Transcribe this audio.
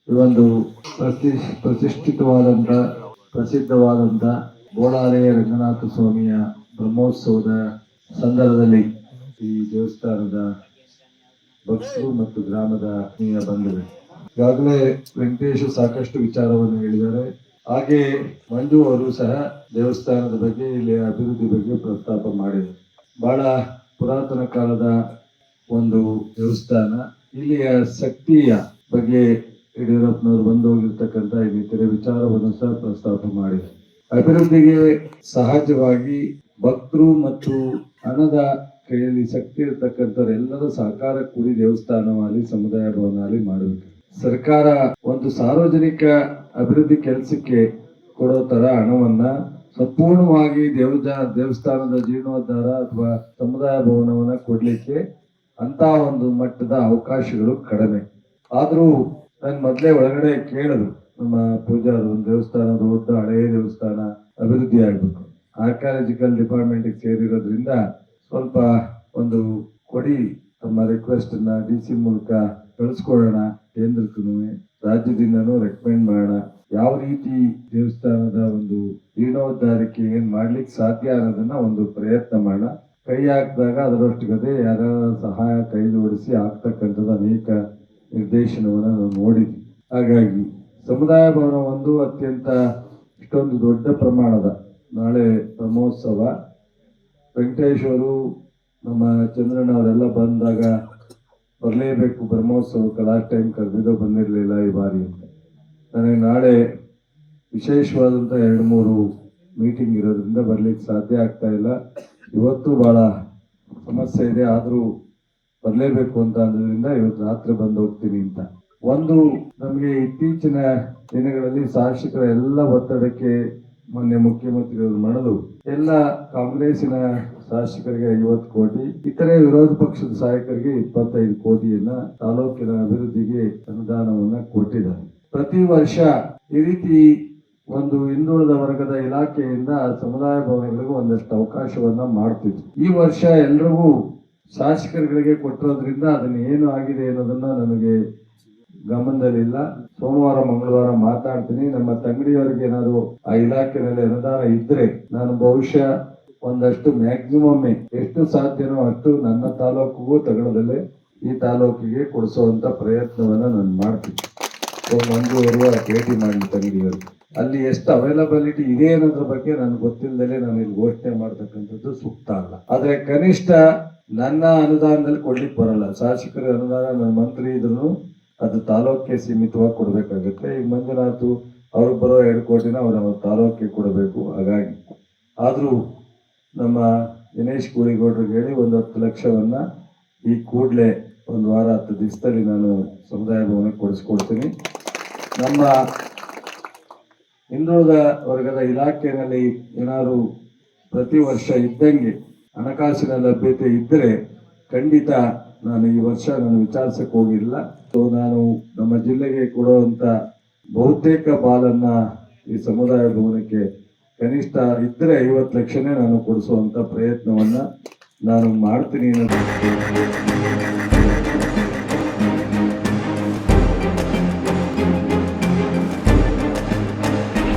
ಈ ಒಂದು ಪ್ರತಿಷ್ಠಿತವಾದಂಥ ಪ್ರಸಿದ್ಧವಾದಂಥ ಬೋಳಾಲೆ ರಂಗನಾಥ ಸ್ವಾಮಿಯ ಬ್ರಹ್ಮೋತ್ಸವದ ಸಂದರ್ಭದಲ್ಲಿ ಈ ದೇವಸ್ಥಾನದ ಭಕ್ತರು ಮತ್ತು ಗ್ರಾಮದ ಬಂಧುಗಳು ಈಗಾಗಲೇ ವೆಂಕಟೇಶ್ ಸಾಕಷ್ಟು ವಿಚಾರವನ್ನು ಹೇಳಿದ್ದಾರೆ. ಹಾಗೆ ಮಂಜು ಅವರು ಸಹ ದೇವಸ್ಥಾನದ ಬಗ್ಗೆ ಇಲ್ಲಿ ಅಭಿವೃದ್ಧಿ ಬಗ್ಗೆ ಪ್ರಸ್ತಾಪ ಮಾಡಿದರು. ಬಹಳ ಪುರಾತನ ಕಾಲದ ಒಂದು ದೇವಸ್ಥಾನ. ಇಲ್ಲಿಯ ಶಕ್ತಿಯ ಬಗ್ಗೆ ಯಡಿಯೂರಪ್ಪನವರು ಬಂದು ಹೋಗಿರ್ತಕ್ಕಂಥ ಇನ್ನಿತರೆ ವಿಚಾರವನ್ನು ಸಹ ಪ್ರಸ್ತಾಪ ಮಾಡಿದರು. ಅಭಿವೃದ್ಧಿಗೆ ಸಹಜವಾಗಿ ಭಕ್ತರು ಮತ್ತು ಹಣದ ಕೈಯಲ್ಲಿ ಶಕ್ತಿ ಇರತಕ್ಕಂಥವರೆಲ್ಲರ ಸಹಕಾರ ಕೂಡಿ ದೇವಸ್ಥಾನವಾಗಿ ಸಮುದಾಯ ಭವನ ಆಗಲಿ ಮಾಡಬೇಕು. ಸರ್ಕಾರ ಒಂದು ಸಾರ್ವಜನಿಕ ಅಭಿವೃದ್ಧಿ ಕೆಲಸಕ್ಕೆ ಕೊಡೋ ತರ ಹಣವನ್ನ ಸಂಪೂರ್ಣವಾಗಿ ದೇವಸ್ಥಾನದ ಜೀರ್ಣೋದ್ಧಾರ ಅಥವಾ ಸಮುದಾಯ ಭವನವನ್ನ ಕೊಡ್ಲಿಕ್ಕೆ ಅಂತ ಒಂದು ಮಟ್ಟದ ಅವಕಾಶಗಳು ಕಡಿಮೆ. ಆದ್ರೂ ನನ್ ಮೊದಲೇ ಒಳಗಡೆ ಕೇಳಿದ್ರು ನಮ್ಮ ಪೂಜಾರು, ಒಂದು ದೇವಸ್ಥಾನ ದೊಡ್ಡ ಹಳೆಯ ದೇವಸ್ಥಾನ ಅಭಿವೃದ್ಧಿ ಆಗ್ಬೇಕು, ಆರ್ಕಿಯಾಲಜಿಕಲ್ ಡಿಪಾರ್ಟ್ಮೆಂಟ್ ಸೇರಿರೋದ್ರಿಂದ ಸ್ವಲ್ಪ ಒಂದು ಕೊಡಿ, ತಮ್ಮ ರಿಕ್ವೆಸ್ಟ್ ಅನ್ನ DC ಮೂಲಕ ಕಳಿಸ್ಕೊಳ್ಳೋಣ, ಕೇಂದ್ರಕ್ಕೂ ರಾಜ್ಯದಿಂದನೂ ರೆಕಮೆಂಡ್ ಮಾಡೋಣ, ಯಾವ ರೀತಿ ದೇವಸ್ಥಾನದ ಒಂದು ಜೀರ್ಣೋದ್ಧಾರಕ್ಕೆ ಏನ್ ಮಾಡ್ಲಿಕ್ಕೆ ಸಾಧ್ಯ ಅನ್ನೋದನ್ನ ಒಂದು ಪ್ರಯತ್ನ ಮಾಡೋಣ. ಕೈ ಹಾಕಿದಾಗ ಅದರಷ್ಟುಗದೆ ಯಾರ ಸಹಾಯ ಕೈ ಜೋಡಿಸಿ ಆಗ್ತಕ್ಕಂಥದ್ದು ಅನೇಕ ನಿರ್ದೇಶನವನ್ನ ನಾವು ನೋಡಿದ್ವಿ. ಹಾಗಾಗಿ ಸಮುದಾಯ ಭವನ ಒಂದು ಅತ್ಯಂತ ಇಷ್ಟೊಂದು ದೊಡ್ಡ ಪ್ರಮಾಣದ ನಾಳೆ ಬ್ರಹ್ಮೋತ್ಸವ, ವೆಂಕಟೇಶ್ ಅವರು ನಮ್ಮ ಚಂದ್ರಣ್ಣ ಅವರೆಲ್ಲ ಬಂದಾಗ ಬರಲೇಬೇಕು ಬ್ರಹ್ಮೋತ್ಸವಕ್ಕೆ, ಲಾಸ್ಟ್ ಟೈಮ್ ಕರೆದಿದ್ದೋ ಬಂದಿರಲಿಲ್ಲ ಈ ಬಾರಿ ಅಂತ. ನನಗೆ ನಾಳೆ ವಿಶೇಷವಾದಂಥ 2-3 ಮೀಟಿಂಗ್ ಇರೋದ್ರಿಂದ ಬರ್ಲಿಕ್ಕೆ ಸಾಧ್ಯ ಆಗ್ತಾ ಇಲ್ಲ. ಇವತ್ತು ಬಹಳ ಸಮಸ್ಯೆ ಇದೆ, ಆದರೂ ಬರಲೇಬೇಕು ಅಂತ ಅಂದ್ರಿಂದ ಇವತ್ತು ರಾತ್ರಿ ಬಂದು ಹೋಗ್ತೀನಿ ಅಂತ. ಒಂದು ನಮಗೆ ಇತ್ತೀಚಿನ ದಿನಗಳಲ್ಲಿ ಶಾಸಕರ ಎಲ್ಲ ಒತ್ತಡಕ್ಕೆ ಮೊನ್ನೆ ಮುಖ್ಯಮಂತ್ರಿಯವರು ಮಾಡೋದು ಎಲ್ಲ ಕಾಂಗ್ರೆಸ್ಸಿನ ಶಾಸಕರಿಗೆ 50 ಕೋಟಿ, ಇತರೆ ವಿರೋಧ ಪಕ್ಷದ ಸಹಾಯಕರಿಗೆ 25 ಕೋಟಿಯನ್ನ ತಾಲೂಕಿನ ಅಭಿವೃದ್ಧಿಗೆ ಅನುದಾನವನ್ನ ಕೊಟ್ಟಿದ್ದಾರೆ. ಪ್ರತಿ ವರ್ಷ ಈ ರೀತಿ ಒಂದು ಹಿಂದುಳಿದ ವರ್ಗದ ಇಲಾಖೆಯಿಂದ ಸಮುದಾಯ ಭವನಗಳಿಗೂ ಒಂದಷ್ಟು ಅವಕಾಶವನ್ನ ಮಾಡ್ತಿದ್ರು. ಈ ವರ್ಷ ಎಲ್ರಿಗೂ ಶಾಸಕರುಗಳಿಗೆ ಕೊಟ್ಟಿರೋದ್ರಿಂದ ಅದನ್ನ ಏನು ಆಗಿದೆ ಅನ್ನೋದನ್ನ ನನಗೆ ಗಮನದಲ್ಲಿಲ್ಲ. ಸೋಮವಾರ ಮಂಗಳವಾರ ಮಾತಾಡ್ತೀನಿ. ನಮ್ಮ ತಂಗಡಿಯವರಿಗೆ ಏನಾದ್ರು ಆ ಇಲಾಖೆಯಲ್ಲಿ ಅನುದಾನ ಇದ್ರೆ ನಾನು ಬಹುಶಃ ಒಂದಷ್ಟು ಮ್ಯಾಕ್ಸಿಮಮ್ ಎಷ್ಟು ಸಾಧ್ಯನೋ ಅಷ್ಟು ನನ್ನ ತಾಲೂಕಿಗೂ ತಗೊಳ್ಳದಲ್ಲೇ ಈ ತಾಲೂಕಿಗೆ ಕೊಡಿಸುವಂತ ಪ್ರಯತ್ನವನ್ನ ನಾನು ಮಾಡ್ತೀನಿ. ಮಂಜೂರು ಭೇಟಿ ಮಾಡಿ ತಂಗಡಿಯವರು ಅಲ್ಲಿ ಎಷ್ಟು ಅವೈಲಬಿಲಿಟಿ ಇದೆ ಅನ್ನೋದ್ರ ಬಗ್ಗೆ ನನ್ಗೆ ಗೊತ್ತಿಲ್ಲದಲ್ಲೇ ನಾನು ಇಲ್ಲಿ ಘೋಷಣೆ ಮಾಡ್ತಕ್ಕಂಥದ್ದು ಸೂಕ್ತ ಅಲ್ಲ. ಆದ್ರೆ ಕನಿಷ್ಠ ನನ್ನ ಅನುದಾನದಲ್ಲಿ ಕೊಡ್ಲಿಕ್ಕೆ ಬರಲ್ಲ. ಶಾಸಕರ ಅನುದಾನ ನನ್ನ ಮಂತ್ರಿ ಇದ್ರು ಅದು ತಾಲೂಕಿಗೆ ಸೀಮಿತವಾಗಿ ಕೊಡ್ಬೇಕಾಗತ್ತೆ. ಈಗ ಮಂಜುನಾಥ್ ಅವ್ರಿಗೆ ಬರೋ 2 ಕೋಟಿನ ಅವ್ರ ತಾಲೂಕಿಗೆ ಕೊಡಬೇಕು. ಹಾಗಾಗಿ ಆದ್ರೂ ನಮ್ಮ ದಿನೇಶ್ ಗೂಳಿಗೌಡರಿಗೆ ಹೇಳಿ ಒಂದು 10 ಲಕ್ಷವನ್ನ ಈ ಕೂಡಲೇ ಒಂದು ವಾರ 10 ದಿವಸದಲ್ಲಿ ನಾನು ಸಮುದಾಯ ಭವನಕ್ಕೆ ಕೊಡಿಸ್ಕೊಡ್ತೀನಿ. ನಮ್ಮ ಹಿಂದುಳಿದ ವರ್ಗದ ಇಲಾಖೆಯಲ್ಲಿ ಏನಾದ್ರು ಪ್ರತಿ ವರ್ಷ ಇದ್ದಂಗೆ ಹಣಕಾಸಿನ ಲಭ್ಯತೆ ಇದ್ದರೆ ಖಂಡಿತ ನಾನು ಈ ವರ್ಷ ವಿಚಾರಿಸಕ್ಕೆ ಹೋಗಿಲ್ಲ. ನಾನು ನಮ್ಮ ಜಿಲ್ಲೆಗೆ ಕೊಡುವಂತ ಬಹುತೇಕ ಪಾಲನ್ನ ಈ ಸಮುದಾಯ ಭವನಕ್ಕೆ ಕನಿಷ್ಠ ಇದ್ರೆ 50 ಲಕ್ಷನೇ ನಾನು ಕೊಡಿಸುವಂತ ಪ್ರಯತ್ನವನ್ನ ನಾನು ಮಾಡ್ತೀನಿ ಅನ್ನೋದು